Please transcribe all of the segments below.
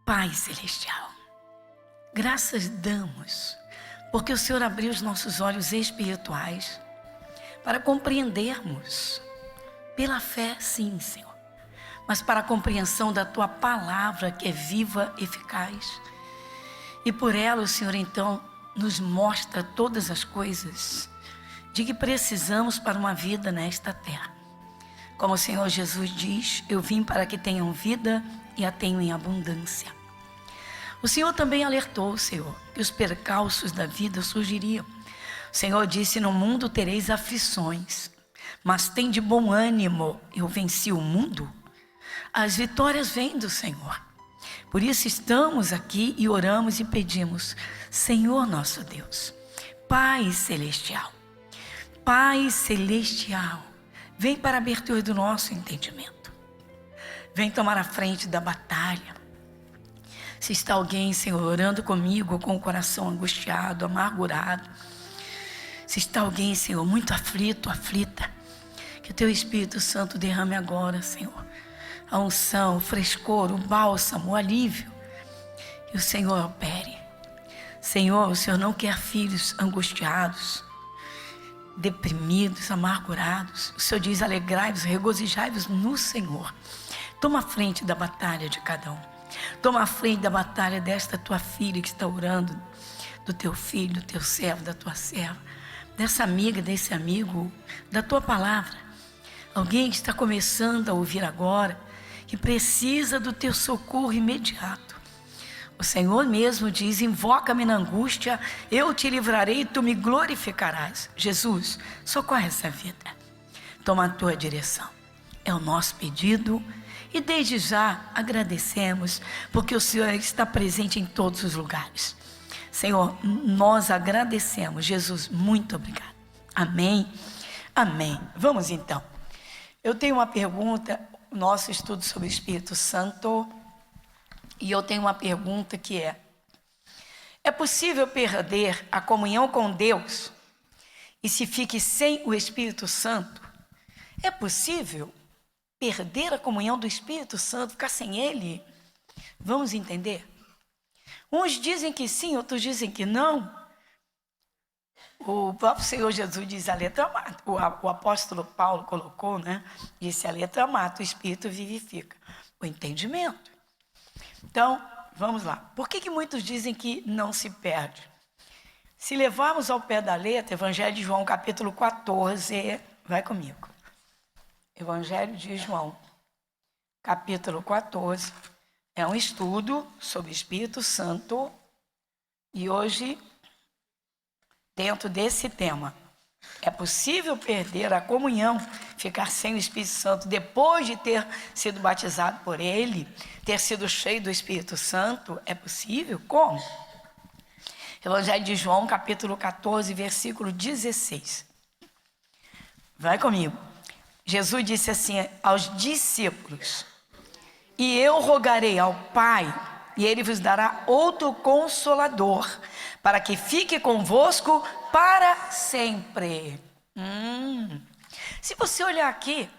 Pai Celestial, graças damos, porque o Senhor abriu os nossos olhos espirituais para compreendermos, pela fé sim, Senhor, mas para a compreensão da Tua palavra que é viva, eficaz. E por ela o Senhor então nos mostra todas as coisas de que precisamos para uma vida nesta terra. Como o Senhor Jesus diz, eu vim para que tenham vida e a tenham em abundância. O Senhor também alertou, Senhor, que os percalços da vida surgiriam. O Senhor disse, no mundo tereis aflições, mas tem de bom ânimo, eu venci o mundo. As vitórias vêm do Senhor. Por isso estamos aqui e oramos e pedimos, Senhor nosso Deus, Pai Celestial, vem para a abertura do nosso entendimento. Vem tomar a frente da batalha. Se está alguém, Senhor, orando comigo com o coração angustiado, amargurado. Se está alguém, Senhor, muito aflito, aflita. Que o Teu Espírito Santo derrame agora, Senhor, a unção, o frescor, o bálsamo, o alívio. E o Senhor opere. Senhor, o Senhor não quer filhos angustiados, deprimidos, amargurados. O Senhor diz, alegrai-vos, regozijai-vos no Senhor. Toma a frente da batalha de cada um. Toma a frente da batalha desta tua filha que está orando, do teu filho, do teu servo, da tua serva, dessa amiga, desse amigo, da tua palavra. Alguém que está começando a ouvir agora, que precisa do teu socorro imediato. O Senhor mesmo diz, invoca-me na angústia, eu te livrarei e tu me glorificarás. Jesus, socorre essa vida. Toma a tua direção. É o nosso pedido e desde já agradecemos, porque o Senhor está presente em todos os lugares. Senhor, nós agradecemos. Jesus, muito obrigado. Amém. Amém. Vamos então. Eu tenho uma pergunta, nosso estudo sobre o Espírito Santo, e eu tenho uma pergunta que é possível perder a comunhão com Deus e se fique sem o Espírito Santo? É possível perder a comunhão do Espírito Santo, ficar sem Ele? Vamos entender? Uns dizem que sim, outros dizem que não. O próprio Senhor Jesus diz, a letra mata. O apóstolo Paulo colocou, né? Disse, a letra mata, o Espírito vivifica. O entendimento. Então, vamos lá. Por que muitos dizem que não se perde? Se levarmos ao pé da letra, Evangelho de João, capítulo 14, vai comigo. Evangelho de João, capítulo 14, é um estudo sobre o Espírito Santo, e hoje, dentro desse tema, é possível perder a comunhão, ficar sem o Espírito Santo depois de ter sido batizado por Ele, ter sido cheio do Espírito Santo? É possível? Como? Evangelho de João, capítulo 14, versículo 16. Vai comigo. Jesus disse assim aos discípulos, e eu rogarei ao Pai, e Ele vos dará outro Consolador, para que fique convosco para sempre. Se você olhar aqui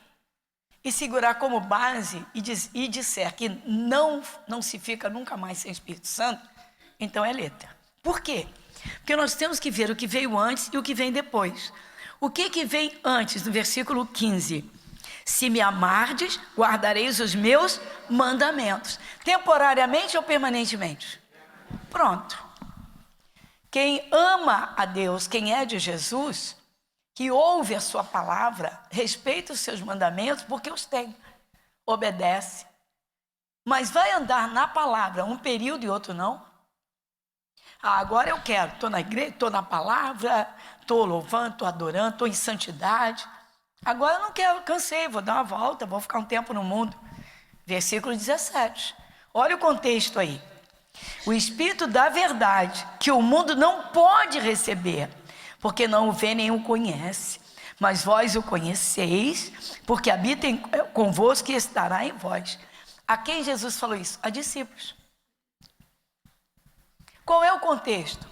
e segurar como base e disser que não se fica nunca mais sem Espírito Santo, então é letra. Por quê? Porque nós temos que ver o que veio antes e o que vem depois. O que vem antes, no versículo 15? Se me amardes, guardareis os meus mandamentos. Temporariamente ou permanentemente? Pronto. Quem ama a Deus, quem é de Jesus, que ouve a sua palavra, respeita os seus mandamentos, porque os tem, obedece. Mas vai andar na palavra um período e outro não? Agora eu quero, estou na igreja, estou na palavra, estou louvando, estou adorando, estou em santidade. Agora eu não quero, cansei, vou dar uma volta, vou ficar um tempo no mundo. Versículo 17. Olha o contexto aí. O Espírito da verdade, que o mundo não pode receber, porque não o vê nem o conhece. Mas vós o conheceis, porque habita convosco e estará em vós. A quem Jesus falou isso? A discípulos. Qual é o contexto?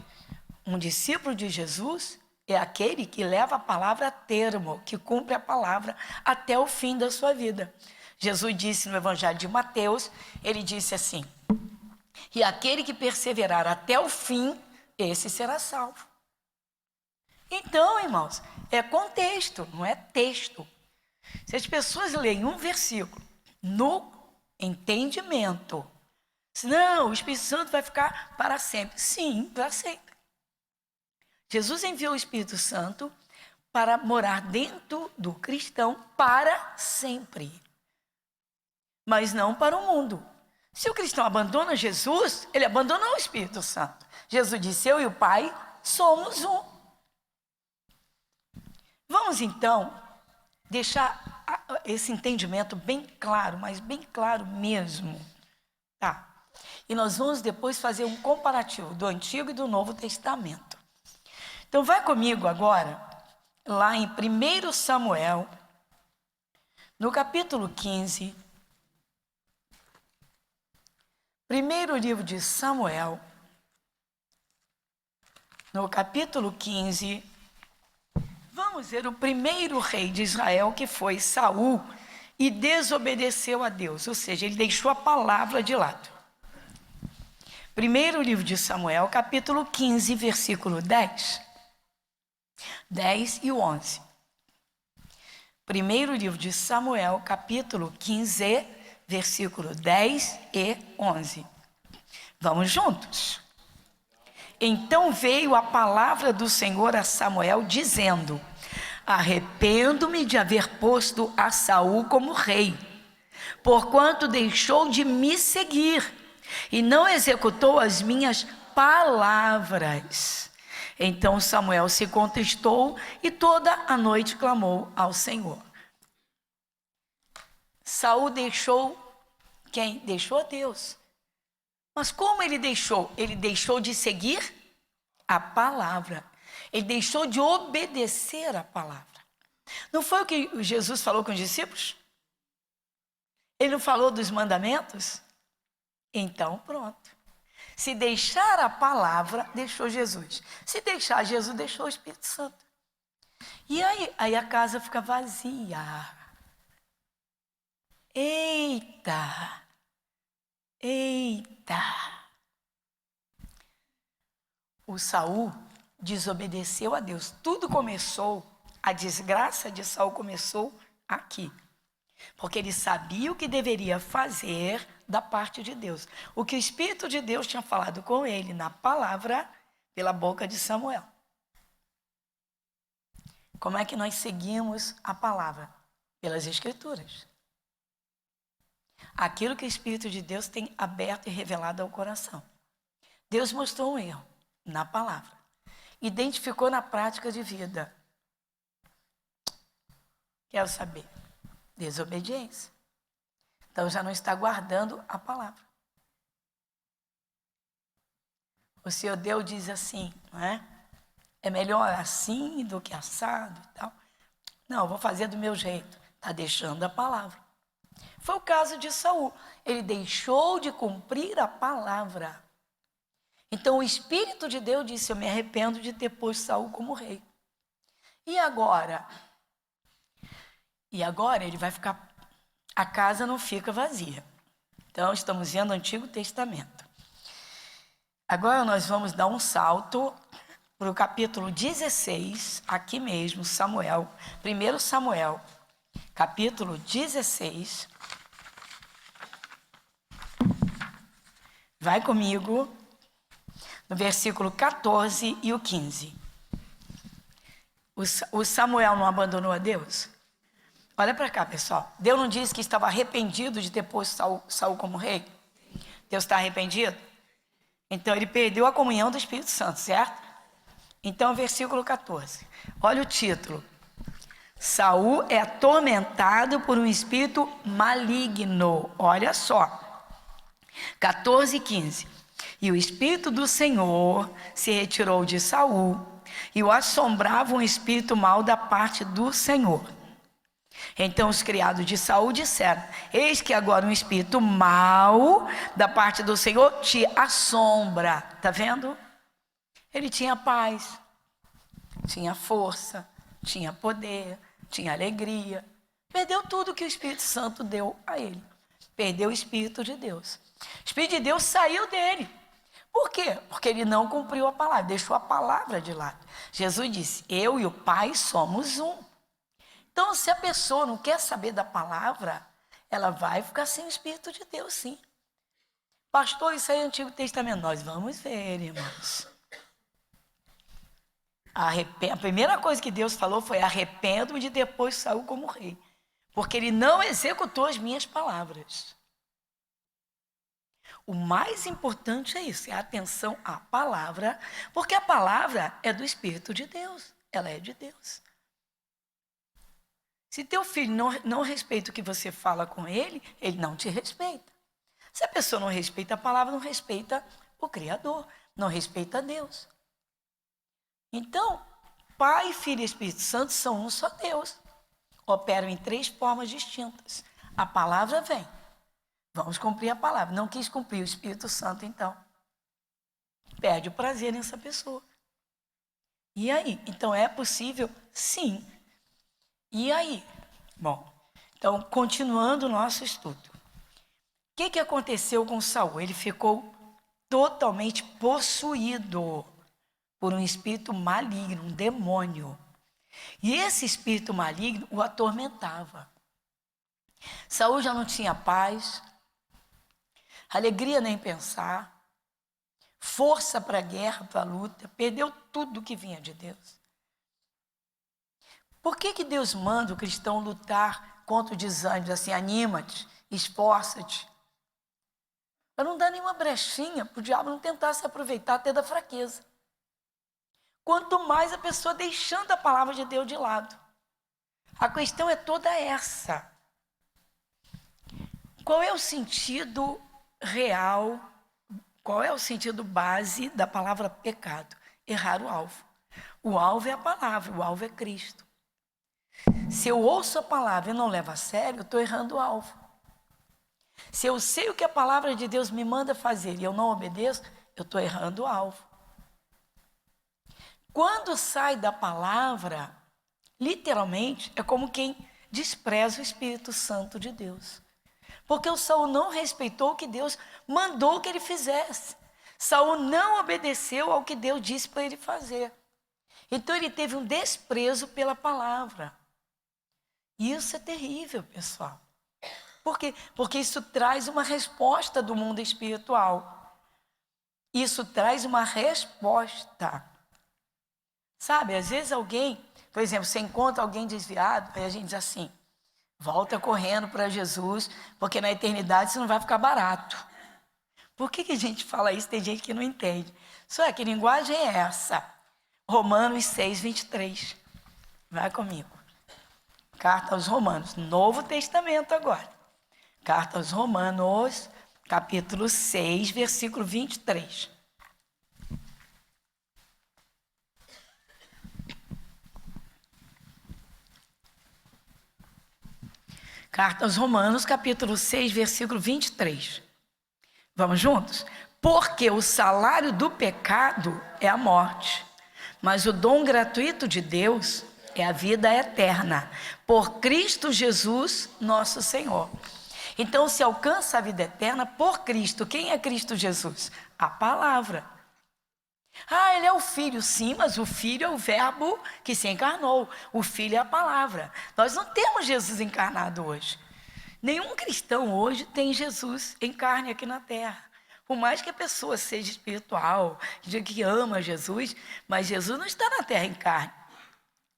Um discípulo de Jesus é aquele que leva a palavra a termo, que cumpre a palavra até o fim da sua vida. Jesus disse no Evangelho de Mateus, ele disse assim, E aquele que perseverar até o fim, esse será salvo. Então, irmãos, é contexto, não é texto. Se as pessoas leem um versículo no entendimento, não, o Espírito Santo vai ficar para sempre. Sim, para sempre. Jesus enviou o Espírito Santo para morar dentro do cristão para sempre. Mas não para o mundo. Se o cristão abandona Jesus, ele abandonou o Espírito Santo. Jesus disse, eu e o Pai somos um. Vamos então deixar esse entendimento bem claro, mas bem claro mesmo. Tá? E nós vamos depois fazer um comparativo do Antigo e do Novo Testamento. Então vai comigo agora, lá em 1 Samuel, no capítulo 15. Primeiro livro de Samuel, no capítulo 15, vamos ver o primeiro rei de Israel, que foi Saul, e desobedeceu a Deus, ou seja, ele deixou a palavra de lado. Primeiro livro de Samuel, capítulo 15, versículo 10 e 11. Primeiro livro de Samuel, capítulo 15, versículo 10 e 11. Vamos juntos? Então veio a palavra do Senhor a Samuel, dizendo, arrependo-me de haver posto a Saul como rei, porquanto deixou de me seguir e não executou as minhas palavras. Então Samuel se contristou e toda a noite clamou ao Senhor. Saul deixou quem? Deixou a Deus. Mas como ele deixou? Ele deixou de seguir a palavra. Ele deixou de obedecer a palavra. Não foi o que Jesus falou com os discípulos? Ele não falou dos mandamentos? Então pronto. Se deixar a palavra, deixou Jesus. Se deixar Jesus, deixou o Espírito Santo. E aí a casa fica vazia. Eita! O Saul desobedeceu a Deus. Tudo começou, a desgraça de Saul começou aqui. Porque ele sabia o que deveria fazer da parte de Deus. O que o Espírito de Deus tinha falado com ele na palavra, pela boca de Samuel. Como é que nós seguimos a palavra? Pelas Escrituras. Aquilo que o Espírito de Deus tem aberto e revelado ao coração. Deus mostrou um erro na palavra. Identificou na prática de vida. Quero saber. Desobediência. Então já não está guardando a palavra. O Senhor Deus diz assim, não é? É melhor assim do que assado e tal. Não, vou fazer do meu jeito. Está deixando a palavra. Foi o caso de Saul. Ele deixou de cumprir a palavra. Então o Espírito de Deus disse, eu me arrependo de ter posto Saul como rei. E agora? E agora ele vai ficar, a casa não fica vazia. Então estamos vendo o Antigo Testamento. Agora nós vamos dar um salto para o capítulo 16, aqui mesmo, Samuel, 1 Samuel, capítulo 16. Vai comigo no versículo 14 e o 15. O Samuel não abandonou a Deus? Olha para cá, pessoal. Deus não disse que estava arrependido de ter posto Saul como rei? Deus está arrependido? Então ele perdeu a comunhão do Espírito Santo, certo? Então, versículo 14. Olha o título. Saul é atormentado por um espírito maligno. Olha só. 14 e 15. E o Espírito do Senhor se retirou de Saul, e o assombrava um espírito mau da parte do Senhor. Então os criados de Saul disseram, eis que agora um espírito mau da parte do Senhor te assombra. Está vendo? Ele tinha paz, tinha força, tinha poder, tinha alegria. Perdeu tudo que o Espírito Santo deu a ele. Perdeu o Espírito de Deus. O Espírito de Deus saiu dele. Por quê? Porque ele não cumpriu a palavra, deixou a palavra de lado. Jesus disse, eu e o Pai somos um. Então, se a pessoa não quer saber da palavra, ela vai ficar sem o Espírito de Deus, sim. Pastor, isso aí é Antigo Testamento. Nós vamos ver, irmãos. A primeira coisa que Deus falou foi arrependo-me de depois saiu como rei. Porque ele não executou as minhas palavras. O mais importante é isso, é a atenção à palavra, porque a palavra é do Espírito de Deus, ela é de Deus. Se teu filho não respeita o que você fala com ele, ele não te respeita. Se a pessoa não respeita a palavra, não respeita o Criador, não respeita Deus. Então, Pai, Filho e Espírito Santo são um só Deus. Operam em 3 formas distintas. A palavra vem. Vamos cumprir a palavra. Não quis cumprir o Espírito Santo, então. Perde o prazer nessa pessoa. E aí? Então, é possível? Sim. E aí? Bom, então, continuando o nosso estudo. O que aconteceu com Saul? Ele ficou totalmente possuído por um espírito maligno, um demônio. E esse espírito maligno o atormentava. Saul já não tinha paz, alegria nem pensar, força para a guerra, para a luta, perdeu tudo que vinha de Deus. Por que Deus manda o cristão lutar contra o desânimo, assim, anima-te, esforça-te? Para não dar nenhuma brechinha, para o diabo não tentar se aproveitar até da fraqueza. Quanto mais a pessoa deixando a palavra de Deus de lado. A questão é toda essa. Qual é o sentido real, qual é o sentido base da palavra pecado? Errar o alvo. O alvo é a palavra, o alvo é Cristo. Se eu ouço a palavra e não levo a sério, eu estou errando o alvo. Se eu sei o que a palavra de Deus me manda fazer e eu não obedeço, eu estou errando o alvo. Quando sai da palavra, literalmente, é como quem despreza o Espírito Santo de Deus. Porque o Saul não respeitou o que Deus mandou que ele fizesse. Saul não obedeceu ao que Deus disse para ele fazer. Então ele teve um desprezo pela palavra. E isso é terrível, pessoal. Por quê? Porque isso traz uma resposta do mundo espiritual. Isso traz uma resposta. Sabe, às vezes alguém, por exemplo, você encontra alguém desviado, aí a gente diz assim, volta correndo para Jesus, porque na eternidade isso não vai ficar barato. Por que a gente fala isso? Tem gente que não entende. Só que linguagem é essa? Romanos 6, 23. Vai comigo. Carta aos Romanos, Novo Testamento agora. Carta aos Romanos, capítulo 6, versículo 23. Carta aos Romanos, capítulo 6, versículo 23. Vamos juntos? Porque o salário do pecado é a morte, mas o dom gratuito de Deus é a vida eterna, por Cristo Jesus, nosso Senhor. Então se alcança a vida eterna por Cristo. Quem é Cristo Jesus? A palavra. Ah, ele é o Filho, sim, mas o Filho é o verbo que se encarnou. O Filho é a palavra. Nós não temos Jesus encarnado hoje. Nenhum cristão hoje tem Jesus em carne aqui na terra. Por mais que a pessoa seja espiritual, que ama Jesus, mas Jesus não está na terra em carne.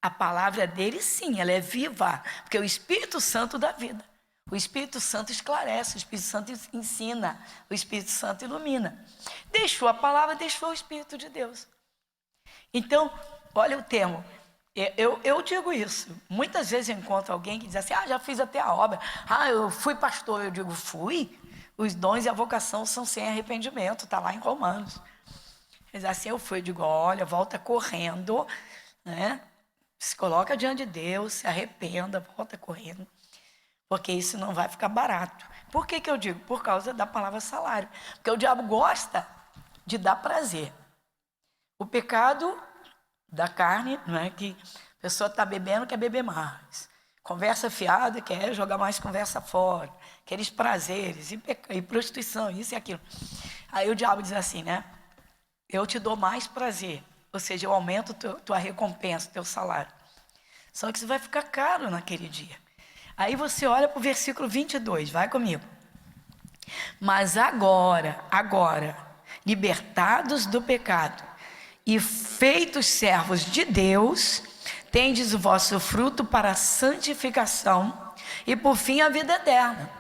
A palavra dele, sim, ela é viva, porque é o Espírito Santo da vida. O Espírito Santo esclarece, o Espírito Santo ensina, o Espírito Santo ilumina. Deixou a palavra, deixou o Espírito de Deus. Então, olha o termo. Eu digo isso. Muitas vezes eu encontro alguém que diz assim, já fiz até a obra. Eu fui pastor. Eu digo, fui? Os dons e a vocação são sem arrependimento, está lá em Romanos. Mas assim eu fui, eu digo, olha, volta correndo, né? Se coloca diante de Deus, se arrependa, volta correndo. Porque isso não vai ficar barato. Por que eu digo? Por causa da palavra salário. Porque o diabo gosta de dar prazer. O pecado da carne, não é que a pessoa está bebendo, quer beber mais. Conversa fiada, quer jogar mais conversa fora, aqueles prazeres, e prostituição, isso e aquilo. Aí o diabo diz assim, né? Eu te dou mais prazer, ou seja, eu aumento tua recompensa, teu salário. Só que isso vai ficar caro naquele dia. Aí você olha para o versículo 22, vai comigo. Mas agora, libertados do pecado e feitos servos de Deus, tendes o vosso fruto para a santificação e por fim a vida eterna.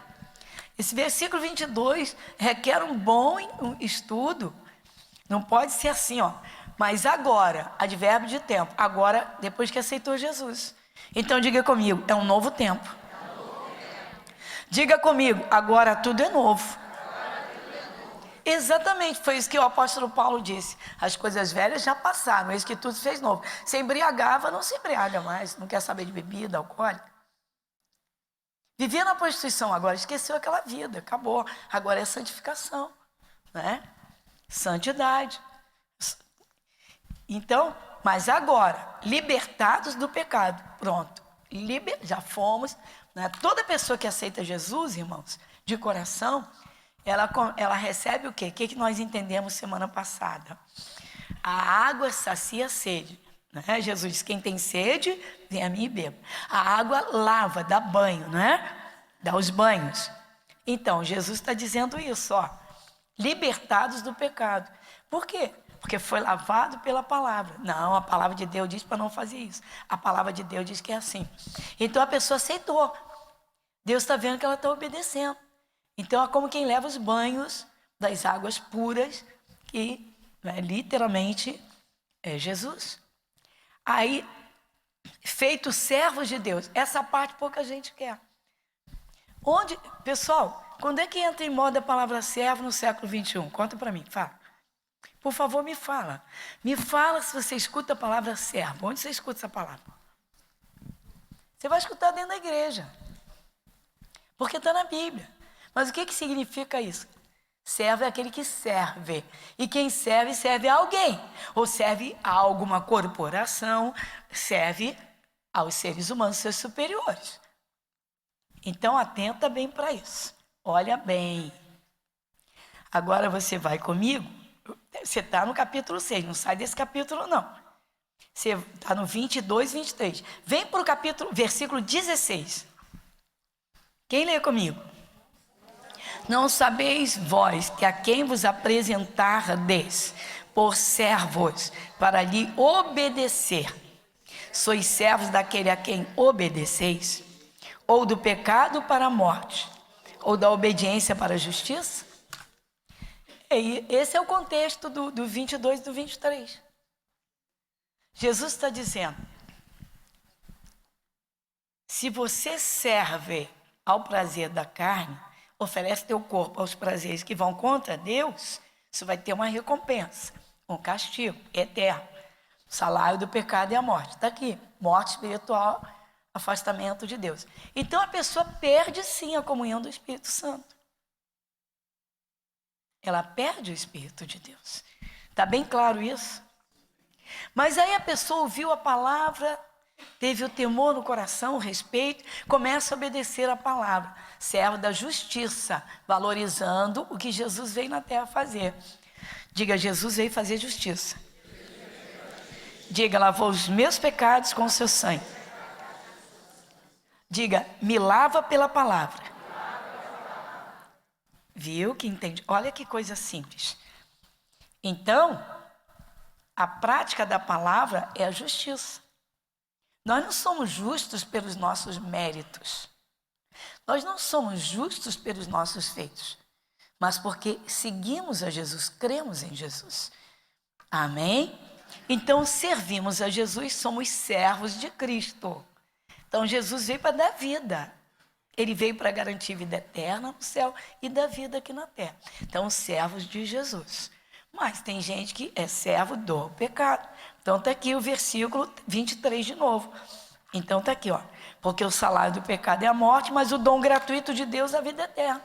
Esse versículo 22 requer um bom estudo. Não pode ser assim, ó. Mas agora, advérbio de tempo, agora depois que aceitou Jesus. Então diga comigo, é um novo tempo. Diga comigo, agora tudo é novo. Exatamente, foi isso que o apóstolo Paulo disse. As coisas velhas já passaram, eis que tudo se fez novo. Se embriagava, não se embriaga mais, não quer saber de bebida alcoólica. Vivia na prostituição agora, esqueceu aquela vida, acabou. Agora é santificação, né? Santidade. Então, mas agora, libertados do pecado, pronto. Já fomos, né? Toda pessoa que aceita Jesus, irmãos, de coração, ela recebe o quê? O que nós entendemos semana passada? A água sacia a sede, né? Jesus diz, quem tem sede, vem a mim e beba. A água lava, dá banho, né? Dá os banhos. Então, Jesus está dizendo isso, ó. Libertados do pecado. Por quê? Porque foi lavado pela palavra. Não, a palavra de Deus diz para não fazer isso. A palavra de Deus diz que é assim. Então a pessoa aceitou. Deus está vendo que ela está obedecendo. Então é como quem leva os banhos das águas puras, que literalmente é Jesus. Aí, feitos servos de Deus. Essa parte pouca gente quer. Pessoal, quando é que entra em moda a palavra servo no século 21? Conta para mim, fala. Por favor, me fala. Me fala se você escuta a palavra servo. Onde você escuta essa palavra? Você vai escutar dentro da igreja. Porque está na Bíblia. Mas o que significa isso? Servo é aquele que serve. E quem serve, serve a alguém. Ou serve a alguma corporação, serve aos seres humanos, seus superiores. Então, atenta bem para isso. Olha bem. Agora você vai comigo. Você está no capítulo 6, não sai desse capítulo não. Você está no 22, 23. Vem para o versículo 16. Quem lê comigo? Não sabeis vós que a quem vos apresentardes por servos para lhe obedecer, sois servos daquele a quem obedeceis? Ou do pecado para a morte, ou da obediência para a justiça? E esse é o contexto do 22 e do 23. Jesus está dizendo, se você serve ao prazer da carne, oferece teu corpo aos prazeres que vão contra Deus, isso vai ter uma recompensa, um castigo eterno. O salário do pecado é a morte. Está aqui, morte espiritual, afastamento de Deus. Então a pessoa perde sim a comunhão do Espírito Santo. Ela perde o Espírito de Deus. Está bem claro isso? Mas aí a pessoa ouviu a palavra, teve o temor no coração, o respeito, começa a obedecer a palavra. Servo da justiça, valorizando o que Jesus veio na terra fazer. Diga, Jesus veio fazer justiça. Diga, lavou os meus pecados com o seu sangue. Diga, me lava pela palavra. Viu que entende? Olha que coisa simples. Então, a prática da palavra é a justiça. Nós não somos justos pelos nossos méritos. Nós não somos justos pelos nossos feitos. Mas porque seguimos a Jesus, cremos em Jesus. Amém? Então, servimos a Jesus, somos servos de Cristo. Então, Jesus veio para dar vida. Ele veio para garantir vida eterna no céu e dar vida aqui na terra. Então, servos de Jesus. Mas tem gente que é servo do pecado. Então, está aqui o versículo 23 de novo. Então, está aqui, ó. Porque o salário do pecado é a morte, mas o dom gratuito de Deus é a vida eterna.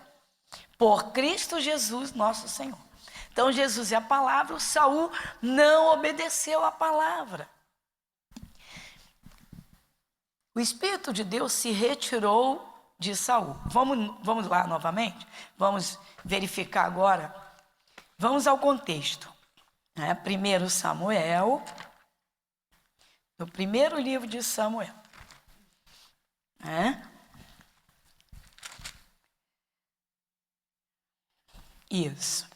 Por Cristo Jesus, nosso Senhor. Então, Jesus é a palavra. O Saul não obedeceu a palavra. O Espírito de Deus se retirou de Saul. Vamos lá novamente? Vamos verificar agora. Vamos ao contexto. 1 Samuel, no primeiro livro de Samuel. Isso.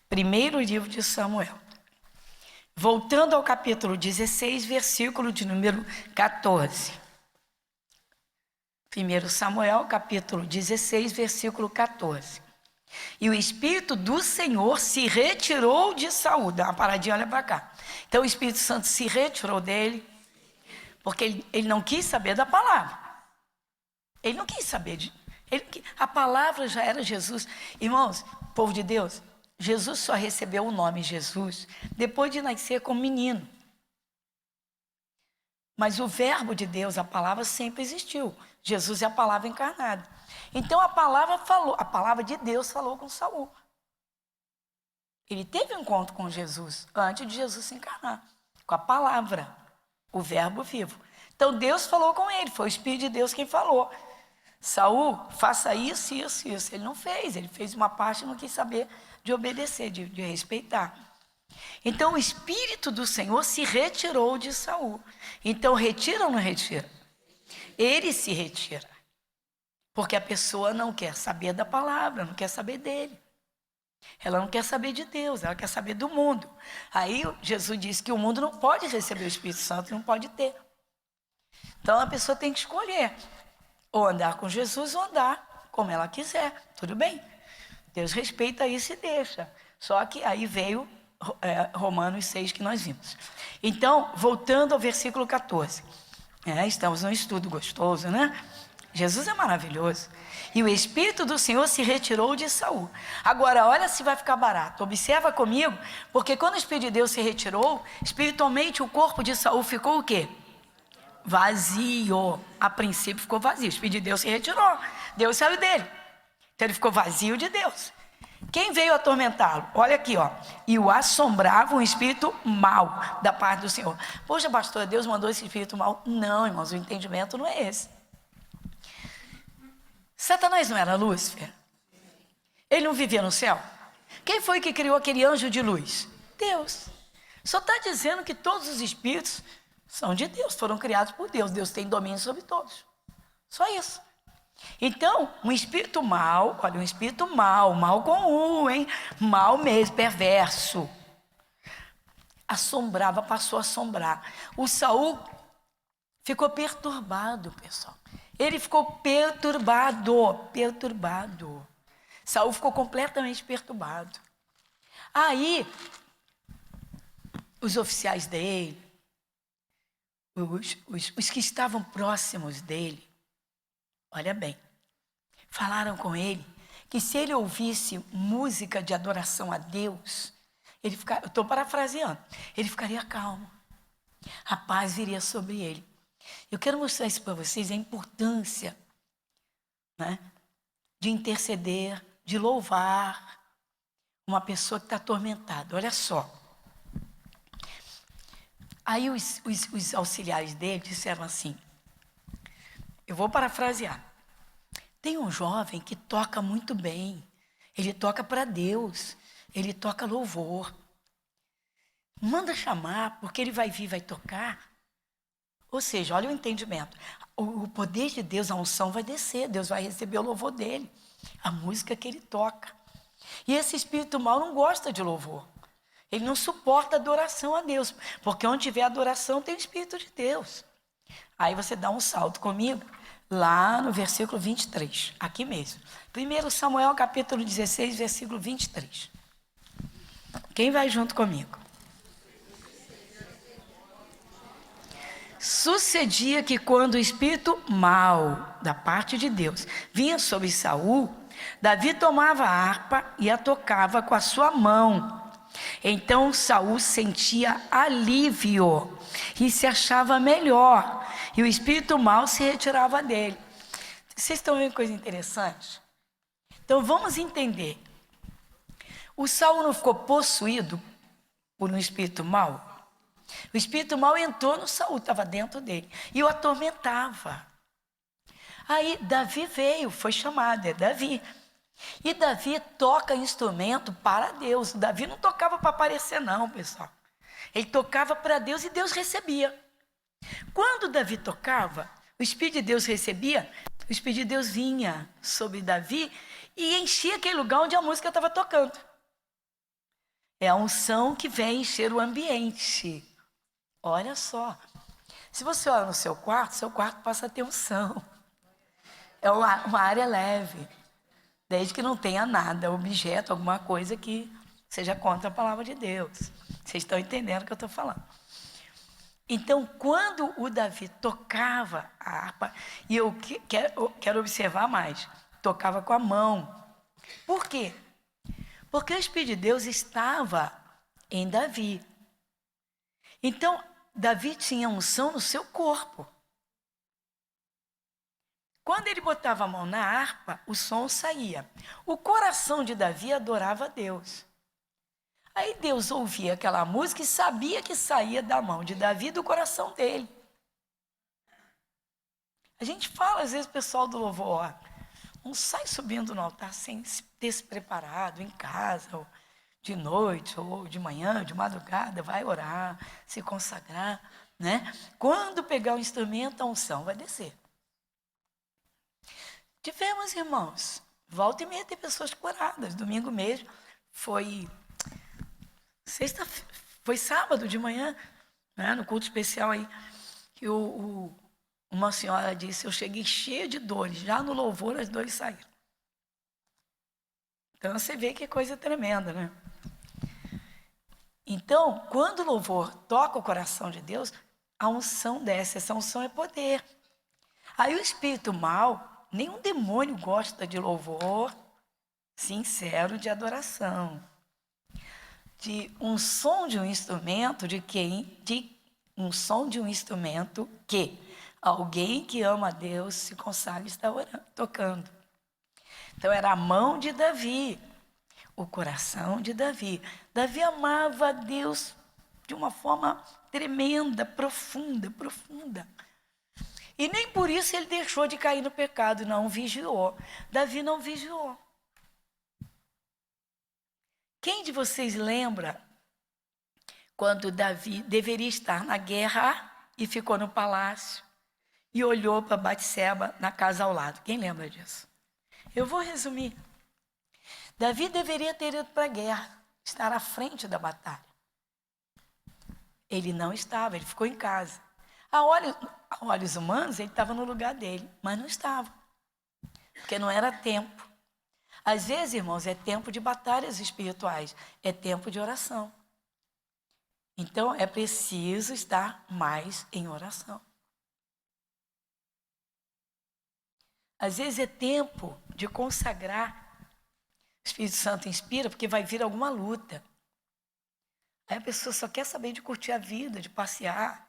Primeiro livro de Samuel. Voltando ao capítulo 16, versículo de número 14. 1 Samuel, capítulo 16, versículo 14. E o Espírito do Senhor se retirou de Saul. Dá uma paradinha, olha para cá. Então o Espírito Santo se retirou dele, porque ele não quis saber da palavra. Ele não quis saber a palavra já era Jesus. Irmãos, povo de Deus, Jesus só recebeu o nome Jesus depois de nascer como menino. Mas o verbo de Deus, a palavra, sempre existiu. Jesus é a palavra encarnada. Então a palavra de Deus falou com Saul. Ele teve um encontro com Jesus antes de Jesus se encarnar, com a palavra, o verbo vivo. Então Deus falou com ele, foi o Espírito de Deus quem falou. Saul, faça isso, isso, isso. Ele não fez, ele fez uma parte e não quis saber de obedecer, de respeitar. Então o Espírito do Senhor se retirou de Saul. Então retira ou não retira? Ele se retira. Porque a pessoa não quer saber da palavra, não quer saber dele. Ela não quer saber de Deus, ela quer saber do mundo. Aí Jesus disse que o mundo não pode receber o Espírito Santo, não pode ter. Então a pessoa tem que escolher. Ou andar com Jesus ou andar como ela quiser. Tudo bem. Deus respeita isso e deixa. Só que aí veio Romanos 6 que nós vimos. Então, voltando ao versículo 14. Estamos num estudo gostoso, né? Jesus é maravilhoso. E o Espírito do Senhor se retirou de Saul. Agora, olha se vai ficar barato. Observa comigo, porque quando o Espírito de Deus se retirou, espiritualmente o corpo de Saul ficou o quê? Vazio. A princípio ficou vazio. O Espírito de Deus se retirou. Deus saiu dele. Então ele ficou vazio de Deus. Quem veio atormentá-lo? Olha aqui, ó. E o assombrava um espírito mau da parte do Senhor. Poxa, pastor, Deus mandou esse espírito mau? Não, irmãos, o entendimento não é esse. Satanás não era Lúcifer? Ele não vivia no céu? Quem foi que criou aquele anjo de luz? Deus. Só está dizendo que todos os espíritos são de Deus, foram criados por Deus. Deus tem domínio sobre todos. Só isso. Então, um espírito mau, olha, um espírito mau, mal com U, hein? Mal mesmo, perverso. Assombrava, passou a assombrar. O Saul ficou perturbado, pessoal. Ele ficou perturbado. Saul ficou completamente perturbado. Aí, os oficiais dele, os que estavam próximos dele, olha bem, falaram com ele que se ele ouvisse música de adoração a Deus, eu estou parafraseando, ele ficaria calmo. A paz viria sobre ele. Eu quero mostrar isso para vocês, a importância, né, de interceder, de louvar uma pessoa que está atormentada. Olha só. Aí os auxiliares dele disseram assim, eu vou parafrasear. Tem um jovem que toca muito bem, ele toca para Deus, ele toca louvor. Manda chamar, porque ele vai vir, vai tocar. Ou seja, olha o entendimento. O poder de Deus, a unção vai descer, Deus vai receber o louvor dele, a música que ele toca. E esse espírito mau não gosta de louvor. Ele não suporta adoração a Deus, porque onde tiver adoração tem o Espírito de Deus. Aí você dá um salto comigo, lá no versículo 23, aqui mesmo. 1 Samuel capítulo 16, versículo 23. Quem vai junto comigo? Sucedia que quando o espírito mau da parte de Deus vinha sobre Saul, Davi tomava a harpa e a tocava com a sua mão. Então Saul sentia alívio e se achava melhor, e o espírito mau se retirava dele. Vocês estão vendo coisa interessante? Então vamos entender. O Saul não ficou possuído por um espírito mau? O espírito mau entrou no Saul, estava dentro dele, e o atormentava. Aí Davi veio, foi chamado, é Davi. E Davi toca instrumento para Deus. Davi não tocava para aparecer não, pessoal. Ele tocava para Deus e Deus recebia. Quando Davi tocava, o Espírito de Deus recebia, o Espírito de Deus vinha sobre Davi e enchia aquele lugar onde a música estava tocando. É a unção que vem encher o ambiente. Olha só. Se você olha no seu quarto passa a ter unção. É uma área leve. Desde que não tenha nada, objeto, alguma coisa que seja contra a palavra de Deus. Vocês estão entendendo o que eu estou falando. Então, quando o Davi tocava a harpa, e eu quero observar mais, tocava com a mão. Por quê? Porque o Espírito de Deus estava em Davi. Então, Davi tinha unção no seu corpo. Quando ele botava a mão na harpa, o som saía. O coração de Davi adorava a Deus. Aí Deus ouvia aquela música e sabia que saía da mão de Davi e do coração dele. A gente fala, às vezes, pessoal do louvor, não sai subindo no altar sem ter se preparado em casa, ou de noite, ou de manhã, de madrugada, vai orar, se consagrar, né? Quando pegar o instrumento, a unção vai descer. Tivemos, irmãos, volta e meia tem pessoas curadas. Domingo mesmo foi sábado de manhã, né, no culto especial aí, que uma senhora disse, eu cheguei cheia de dores, já no louvor as dores saíram. Então você vê que coisa tremenda, né? Então, quando o louvor toca o coração de Deus, a unção desce, essa unção é poder. Aí o espírito mau, nenhum demônio gosta de louvor sincero de adoração. De um som de um instrumento, um som de um instrumento que alguém que ama a Deus se consagra e está tocando. Então era a mão de Davi, o coração de Davi. Davi amava a Deus de uma forma tremenda, profunda. E nem por isso ele deixou de cair no pecado, não vigiou. Davi não vigiou. Quem de vocês lembra quando Davi deveria estar na guerra e ficou no palácio e olhou para Batseba na casa ao lado? Quem lembra disso? Eu vou resumir. Davi deveria ter ido para a guerra, estar à frente da batalha. Ele não estava, ele ficou em casa. A olhos humanos, ele estava no lugar dele, mas não estava, porque não era tempo. Às vezes, irmãos, é tempo de batalhas espirituais, é tempo de oração. Então, é preciso estar mais em oração. Às vezes é tempo de consagrar. O Espírito Santo inspira porque vai vir alguma luta. Aí a pessoa só quer saber de curtir a vida, de passear,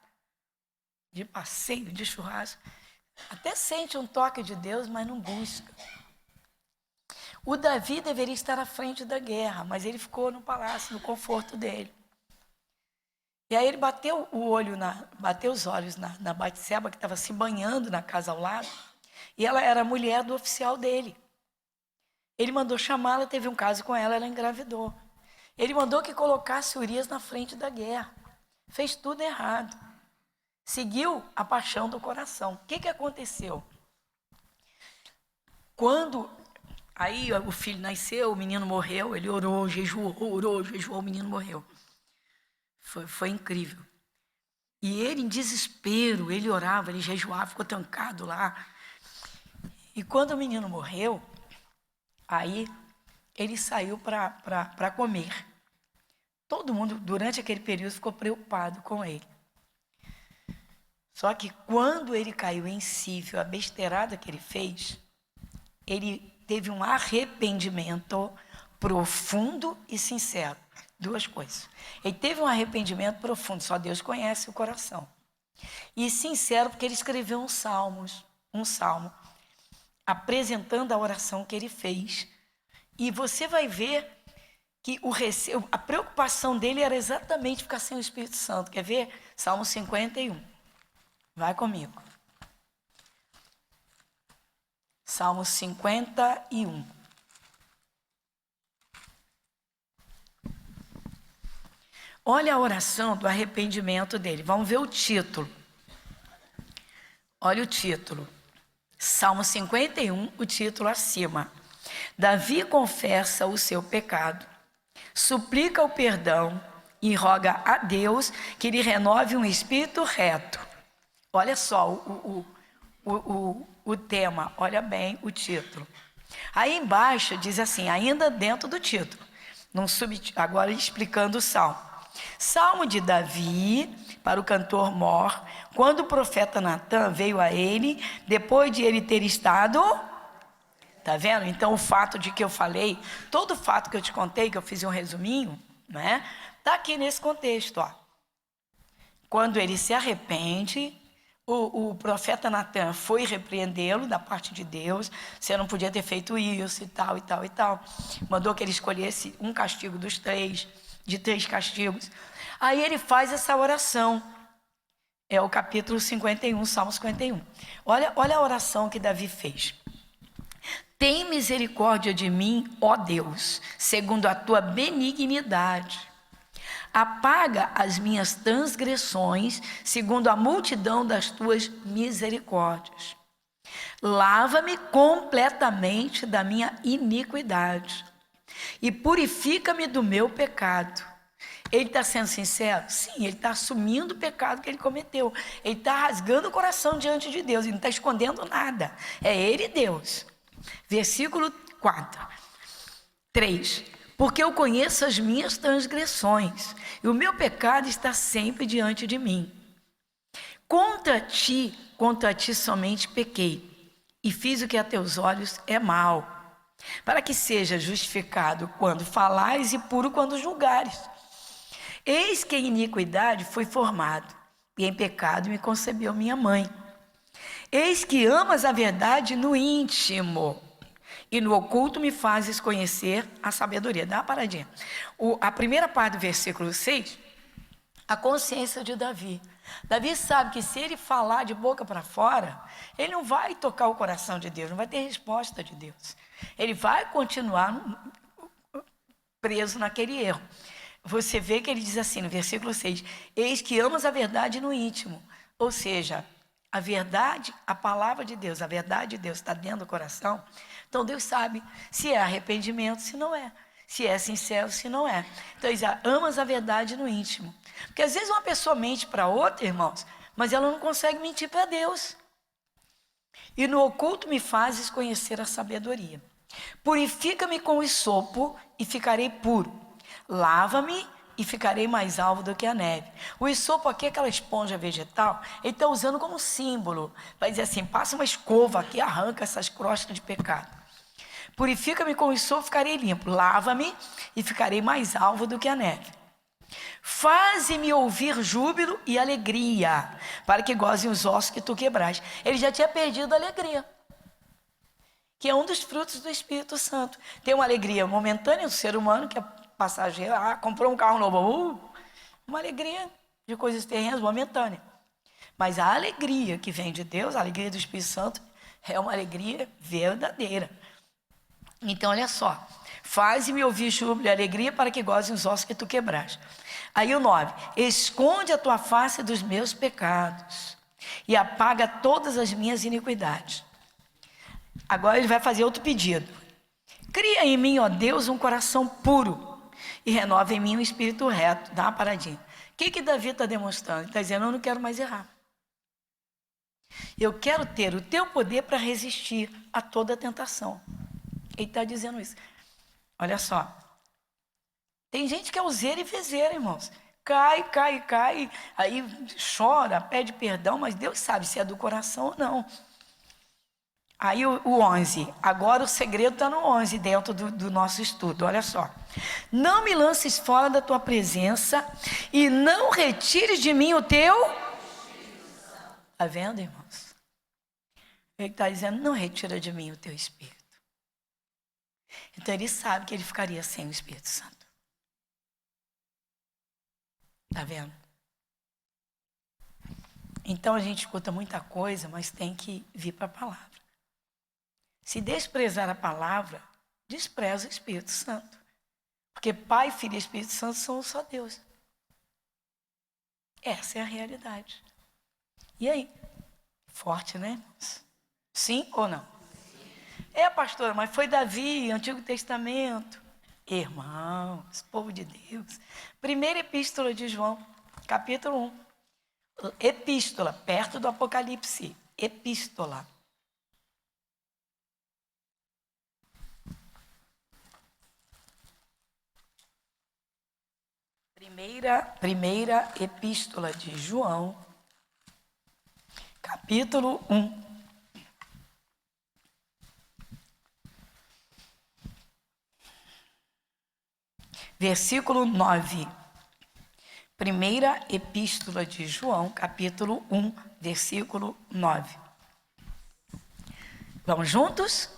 de passeio, de churrasco. Até sente um toque de Deus, mas não busca. O Davi deveria estar à frente da guerra, mas ele ficou no palácio, no conforto dele. E aí ele bateu os olhos na Batseba, que estava se banhando na casa ao lado, e ela era a mulher do oficial dele. Ele mandou chamá-la, teve um caso com ela, ela engravidou. Ele mandou que colocasse Urias na frente da guerra. Fez tudo errado. Seguiu a paixão do coração. O que aconteceu? Quando aí o filho nasceu, o menino morreu, ele orou, jejuou, o menino morreu. Foi incrível. E ele, em desespero, ele orava, ele jejuava, ficou trancado lá. E quando o menino morreu, aí ele saiu para comer. Todo mundo, durante aquele período, ficou preocupado com ele. Só que quando ele caiu em si, viu a besteirada que ele fez, ele teve um arrependimento profundo e sincero. Duas coisas. Ele teve um arrependimento profundo, só Deus conhece o coração. E sincero, porque ele escreveu um salmo, apresentando a oração que ele fez. E você vai ver que a preocupação dele era exatamente ficar sem o Espírito Santo. Quer ver? Salmo 51. Vai comigo. Salmo 51. Olha a oração do arrependimento dele. Vamos ver o título. Olha o título. Salmo 51, o título acima. Davi confessa o seu pecado, suplica o perdão e roga a Deus que lhe renove um espírito reto. Olha só o tema, olha bem o título. Aí embaixo diz assim, ainda dentro do título, agora explicando o salmo. Salmo de Davi para o cantor Mor, quando o profeta Natan veio a ele, depois de ele ter estado... Tá vendo? Então o fato de que eu falei, todo o fato que eu te contei, que eu fiz um resuminho, né? Tá aqui nesse contexto, ó. Quando ele se arrepende, o profeta Natan foi repreendê-lo da parte de Deus. Você não podia ter feito isso e tal, e tal, e tal. Mandou que ele escolhesse um castigo dos três, de 3 castigos. Aí ele faz essa oração. É o capítulo 51, Salmo 51. Olha a oração que Davi fez. Tem misericórdia de mim, ó Deus, segundo a tua benignidade. Apaga as minhas transgressões, segundo a multidão das tuas misericórdias. Lava-me completamente da minha iniquidade e purifica-me do meu pecado. Ele está sendo sincero? Sim, ele está assumindo o pecado que ele cometeu. Ele está rasgando o coração diante de Deus, ele não está escondendo nada. É ele e Deus. Versículo 3. Porque eu conheço as minhas transgressões, e o meu pecado está sempre diante de mim. Contra ti somente pequei, e fiz o que a teus olhos é mal, para que seja justificado quando falares e puro quando julgares. Eis que em iniquidade fui formado, e em pecado me concebeu minha mãe. Eis que amas a verdade no íntimo, e no oculto me fazes conhecer a sabedoria. Dá uma paradinha. A primeira parte do versículo 6, a consciência de Davi. Davi sabe que se ele falar de boca para fora, ele não vai tocar o coração de Deus, não vai ter resposta de Deus. Ele vai continuar preso naquele erro. Você vê que ele diz assim no versículo 6, eis que amas a verdade no íntimo. Ou seja, a verdade, a palavra de Deus, a verdade de Deus está dentro do coração. Então Deus sabe se é arrependimento, se não é. Se é sincero, se não é. Então ele diz, amas a verdade no íntimo. Porque às vezes uma pessoa mente para outra, irmãos, mas ela não consegue mentir para Deus. E no oculto me fazes conhecer a sabedoria. Purifica-me com o hisopo e ficarei puro. Lava-me e ficarei mais alvo do que a neve. O hisopo aqui é aquela esponja vegetal, ele está usando como símbolo. Vai dizer assim, passa uma escova aqui, arranca essas crostas de pecado. Purifica-me com o hisopo e ficarei limpo. Lava-me e ficarei mais alvo do que a neve. Faze-me ouvir júbilo e alegria, para que gozem os ossos que tu quebrais. Ele já tinha perdido a alegria, que é um dos frutos do Espírito Santo. Tem uma alegria momentânea do ser humano, que é passageiro, comprou um carro novo, uma alegria de coisas terrenas momentânea. Mas a alegria que vem de Deus, a alegria do Espírito Santo, é uma alegria verdadeira. Então, olha só, faz-me ouvir júbilo e alegria para que gozem os ossos que tu quebraste. Aí o 9, esconde a tua face dos meus pecados e apaga todas as minhas iniquidades. Agora ele vai fazer outro pedido. Cria em mim, ó Deus, um coração puro e renova em mim um espírito reto. Dá uma paradinha. O que Davi está demonstrando? Ele está dizendo, eu não quero mais errar. Eu quero ter o teu poder para resistir a toda tentação. Ele está dizendo isso. Olha só. Tem gente que é useira e vezeira, irmãos. Cai, aí chora, pede perdão, mas Deus sabe se é do coração ou não. Aí o 11, agora o segredo está no 11, dentro do nosso estudo, olha só. Não me lances fora da tua presença e não retires de mim o teu... Está vendo, irmãos? Ele está dizendo, não retira de mim o teu Espírito. Então ele sabe que ele ficaria sem o Espírito Santo. Tá vendo? Então a gente escuta muita coisa, mas tem que vir para a palavra. Se desprezar a palavra, despreza o Espírito Santo. Porque Pai, Filho e Espírito Santo são só Deus. Essa é a realidade. E aí? Forte, né, irmãos? Sim ou não? É, pastora, mas foi Davi, Antigo Testamento. Irmãos, povo de Deus. Primeira epístola de João, capítulo 1. Epístola, perto do Apocalipse. Epístola. Primeira epístola de João, capítulo 1. Versículo 9. Primeira epístola de João, capítulo 1, versículo 9. Vamos juntos?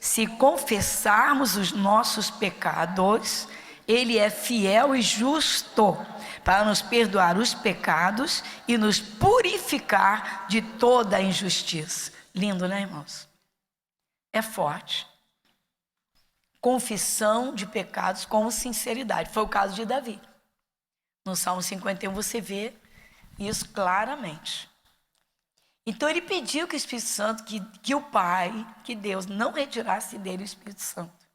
Se confessarmos os nossos pecados, Ele é fiel e justo para nos perdoar os pecados e nos purificar de toda a injustiça. Lindo, né, irmãos? É forte. Confissão de pecados com sinceridade. Foi o caso de Davi. No Salmo 51 você vê isso claramente. Então ele pediu que o Espírito Santo, que o Pai, que Deus não retirasse dele o Espírito Santo.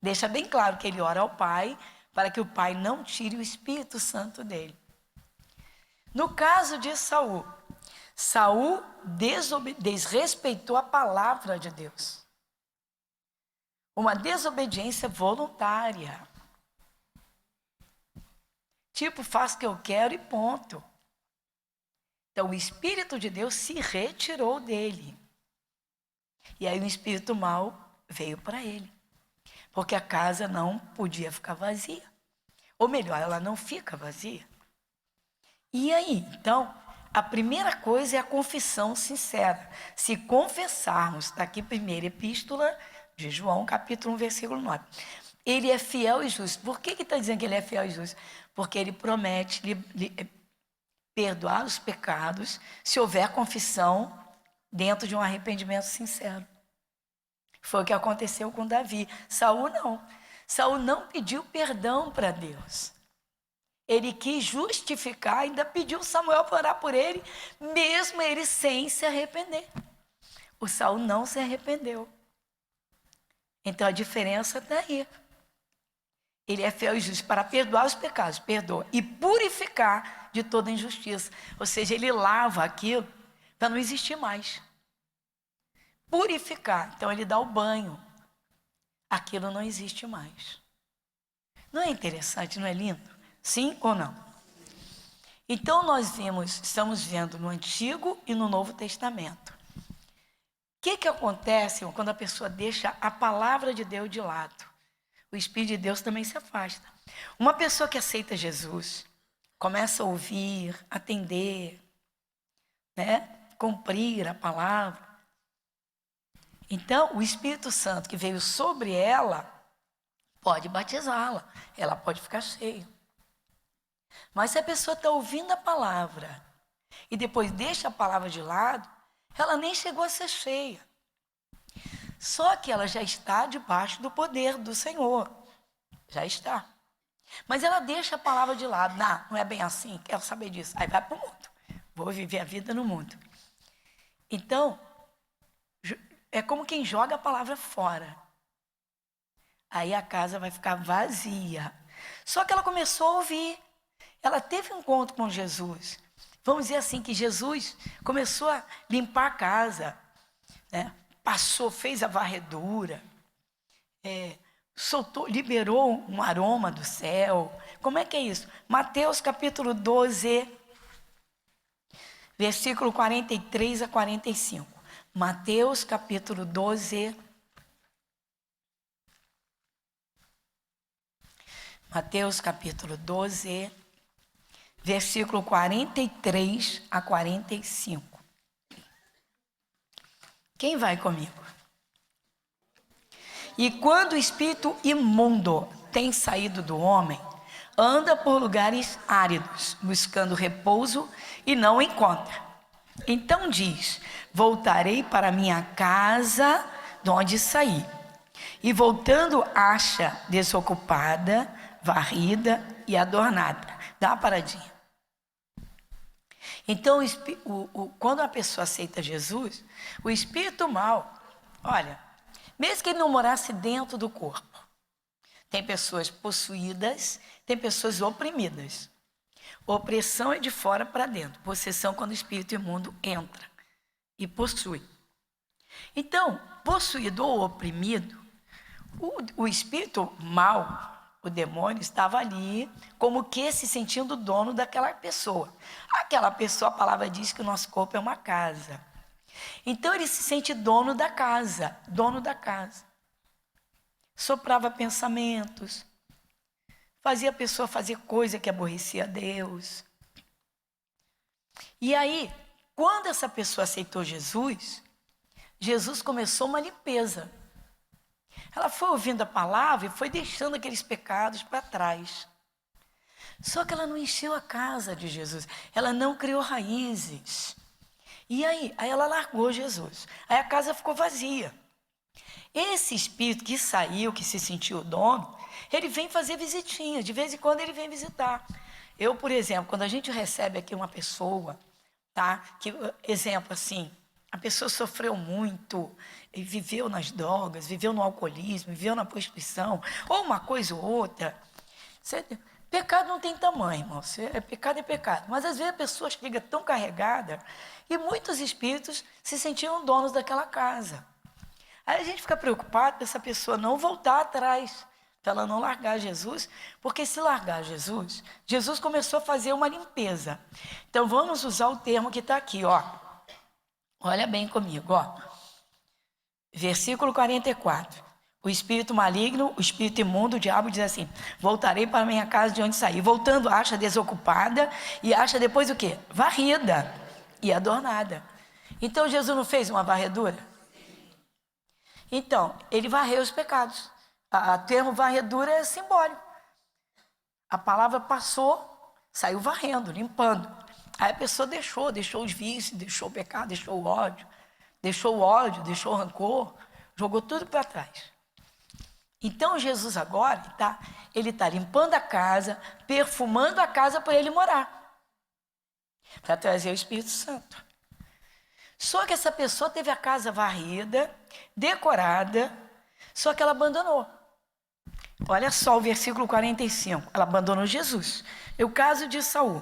Deixa bem claro que ele ora ao Pai para que o Pai não tire o Espírito Santo dele. No caso de Saul, Saul desrespeitou a palavra de Deus. Uma desobediência voluntária. Tipo, faço o que eu quero e ponto. Então, o Espírito de Deus se retirou dele. E aí o espírito mau veio para ele. Porque a casa não podia ficar vazia. Ou melhor, ela não fica vazia. E aí, então, a primeira coisa é a confissão sincera. Se confessarmos, está aqui primeira epístola de João, capítulo 1, versículo 9. Ele é fiel e justo. Por que está dizendo que ele é fiel e justo? Porque ele promete perdoar os pecados se houver confissão dentro de um arrependimento sincero. Foi o que aconteceu com Davi. Saul não. Saul não pediu perdão para Deus. Ele quis justificar, ainda pediu Samuel para orar por ele, mesmo ele sem se arrepender. O Saul não se arrependeu. Então a diferença está aí. Ele é fiel e justo para perdoar os pecados, perdoa, e purificar de toda injustiça. Ou seja, ele lava aquilo para não existir mais. Purificar, então ele dá o banho. Aquilo não existe mais. Não é interessante, não é lindo? Sim ou não? Então nós estamos vendo no Antigo e no Novo Testamento. O que acontece quando a pessoa deixa a palavra de Deus de lado? O Espírito de Deus também se afasta. Uma pessoa que aceita Jesus, começa a ouvir, atender, né? Cumprir a palavra. Então, o Espírito Santo que veio sobre ela, pode batizá-la. Ela pode ficar cheia. Mas se a pessoa está ouvindo a palavra e depois deixa a palavra de lado, ela nem chegou a ser cheia. Só que ela já está debaixo do poder do Senhor. Já está. Mas ela deixa a palavra de lado. Não é bem assim, quero saber disso. Aí vai para o mundo. Vou viver a vida no mundo. Então, é como quem joga a palavra fora. Aí a casa vai ficar vazia. Só que ela começou a ouvir. Ela teve um encontro com Jesus. Vamos dizer assim, que Jesus começou a limpar a casa, né? Passou, fez a varredura, liberou um aroma do céu. Como é que é isso? Mateus capítulo 12, versículo 43 a 45. Mateus capítulo 12. Mateus capítulo 12, versículo 43 a 45. Quem vai comigo? E quando o espírito imundo tem saído do homem, anda por lugares áridos, buscando repouso e não o encontra. Então diz: voltarei para minha casa de onde saí. E voltando, acha desocupada, varrida e adornada. Dá uma paradinha. Então, quando a pessoa aceita Jesus, o espírito mau, olha, mesmo que ele não morasse dentro do corpo, tem pessoas possuídas, tem pessoas oprimidas. Opressão é de fora para dentro, possessão quando o espírito imundo entra e possui. Então, possuído ou oprimido, o espírito mau, o demônio, estava ali como que se sentindo dono daquela pessoa. Aquela pessoa, a palavra diz que o nosso corpo é uma casa. Então ele se sente dono da casa, dono da casa. Soprava pensamentos, fazia a pessoa fazer coisa que aborrecia a Deus. E aí, quando essa pessoa aceitou Jesus, Jesus começou uma limpeza. Ela foi ouvindo a palavra e foi deixando aqueles pecados para trás. Só que ela não encheu a casa de Jesus. Ela não criou raízes. E aí ela largou Jesus. Aí a casa ficou vazia. Esse espírito que saiu, que se sentiu dono, ele vem fazer visitinha. De vez em quando ele vem visitar. Eu, por exemplo, quando a gente recebe aqui uma pessoa, tá? Que, exemplo assim, a pessoa sofreu muito, e viveu nas drogas, viveu no alcoolismo, viveu na prostituição, ou uma coisa ou outra. Pecado não tem tamanho, irmão. Pecado é pecado. Mas às vezes a pessoa chega tão carregada e muitos espíritos se sentiam donos daquela casa. Aí a gente fica preocupado para essa pessoa não voltar atrás, para ela não largar Jesus, porque se largar Jesus, Jesus começou a fazer uma limpeza. Então vamos usar o termo que está aqui, ó. Olha bem comigo, ó. Versículo 44. O espírito maligno, o espírito imundo, o diabo diz assim: voltarei para minha casa de onde saí. Voltando, acha desocupada e acha depois o quê? Varrida e adornada. Então Jesus não fez uma varredura? Então, ele varreu os pecados. O termo varredura é simbólico. A palavra passou, saiu varrendo, limpando. Aí a pessoa deixou os vícios, deixou o pecado, deixou o ódio, deixou o rancor, jogou tudo para trás. Então Jesus agora, ele está limpando a casa, perfumando a casa para ele morar, para trazer o Espírito Santo. Só que essa pessoa teve a casa varrida, decorada, só que ela abandonou. Olha só o versículo 45, ela abandonou Jesus. É o caso de Saul.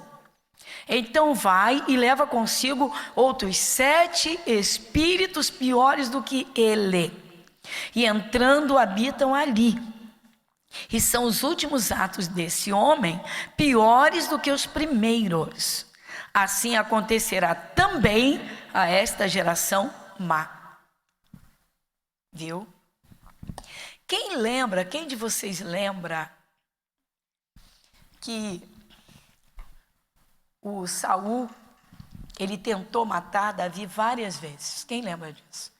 Então vai e leva consigo outros 7 espíritos piores do que ele, e entrando habitam ali. E são os últimos atos desse homem piores do que os primeiros. Assim acontecerá também a esta geração má. Viu? Quem de vocês lembra que o Saul, ele tentou matar Davi várias vezes? Quem lembra disso?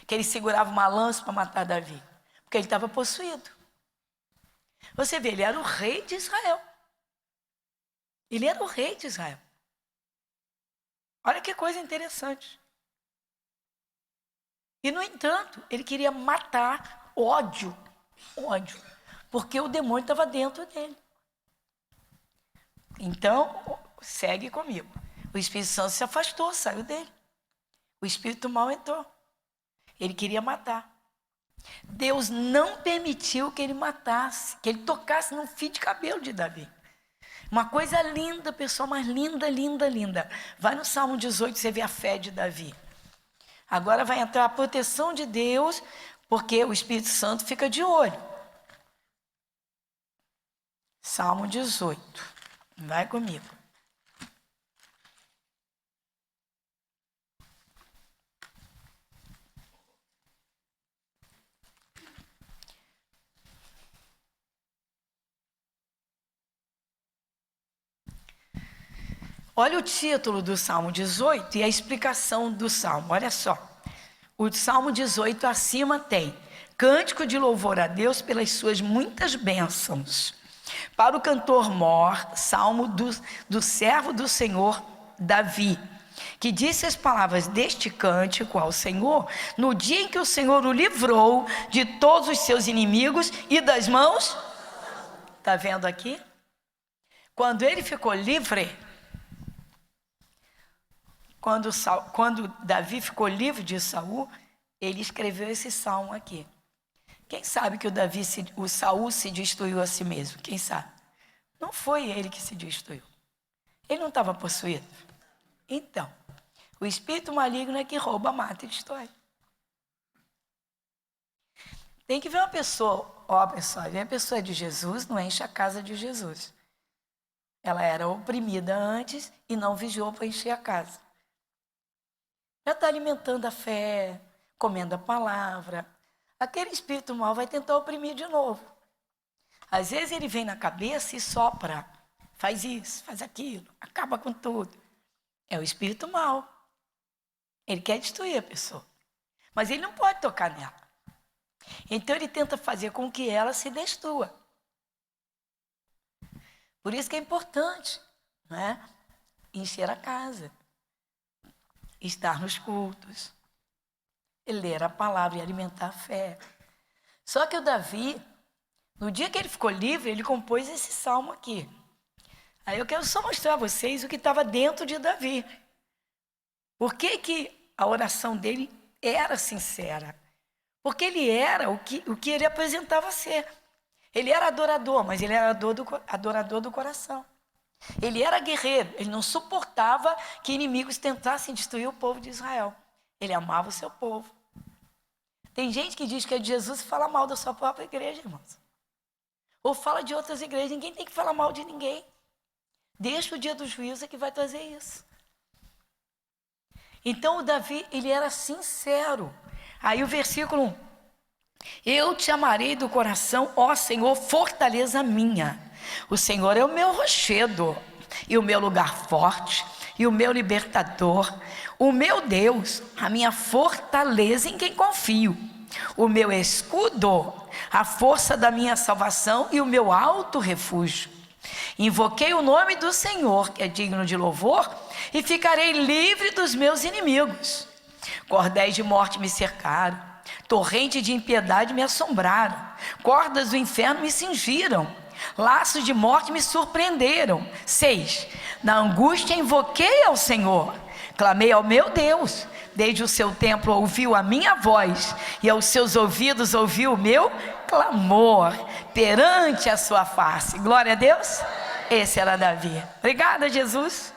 Que ele segurava uma lança para matar Davi, porque ele estava possuído. Você vê, ele era o rei de Israel. Ele era o rei de Israel. Olha que coisa interessante. E, no entanto, ele queria matar, ódio, porque o demônio estava dentro dele. Então, segue comigo. O Espírito Santo se afastou, saiu dele. O espírito mau entrou. Ele queria matar. Deus não permitiu que ele matasse, que ele tocasse no fio de cabelo de Davi. Uma coisa linda, pessoal, mas linda, linda, linda. Vai no Salmo 18, você vê a fé de Davi. Agora vai entrar a proteção de Deus, porque o Espírito Santo fica de olho. Salmo 18. Vai comigo. Olha o título do Salmo 18 e a explicação do Salmo. Olha só. O Salmo 18 acima tem: cântico de louvor a Deus pelas suas muitas bênçãos. Para o cantor mor, salmo do servo do Senhor Davi, que disse as palavras deste cântico ao Senhor, no dia em que o Senhor o livrou de todos os seus inimigos e das mãos. Está vendo aqui? Quando ele ficou livre, quando Davi ficou livre de Saul, ele escreveu esse salmo aqui. Quem sabe que o Saul se destruiu a si mesmo? Quem sabe? Não foi ele que se destruiu. Ele não estava possuído. Então, o espírito maligno é que rouba, mata e destrói. Tem que ver uma pessoa, ó pessoal, uma pessoa de Jesus não enche a casa de Jesus. Ela era oprimida antes e não vigiou para encher a casa. Já está alimentando a fé, comendo a palavra. Aquele espírito mau vai tentar oprimir de novo. Às vezes ele vem na cabeça e sopra. Faz isso, faz aquilo, acaba com tudo. É o espírito mau. Ele quer destruir a pessoa. Mas ele não pode tocar nela. Então ele tenta fazer com que ela se destrua. Por isso que é importante, não é? Encher a casa. Estar nos cultos. Ler a palavra e alimentar a fé. Só que o Davi, no dia que ele ficou livre, ele compôs esse salmo aqui. Aí eu quero só mostrar a vocês o que estava dentro de Davi. Por que a oração dele era sincera? Porque ele era o que ele apresentava ser. Ele era adorador, mas ele era adorador do coração. Ele era guerreiro, ele não suportava que inimigos tentassem destruir o povo de Israel. Ele amava o seu povo. Tem gente que diz que é de Jesus e fala mal da sua própria igreja, irmãos. Ou fala de outras igrejas. Ninguém tem que falar mal de ninguém. Deixa o dia do juízo que vai trazer isso. Então o Davi, ele era sincero. Aí o versículo 1. Eu te amarei do coração, ó Senhor, fortaleza minha. O Senhor é o meu rochedo e o meu lugar forte e o meu libertador, o meu Deus, a minha fortaleza em quem confio, o meu escudo, a força da minha salvação e o meu alto refúgio. Invoquei o nome do Senhor, que é digno de louvor, e ficarei livre dos meus inimigos. Cordéis de morte me cercaram, torrente de impiedade me assombraram, cordas do inferno me cingiram, laços de morte me surpreenderam. 6. Na angústia invoquei ao Senhor, clamei ao meu Deus. Desde o seu templo ouviu a minha voz, e aos seus ouvidos ouviu o meu clamor perante a sua face. Glória a Deus. Esse era Davi. Obrigada, Jesus.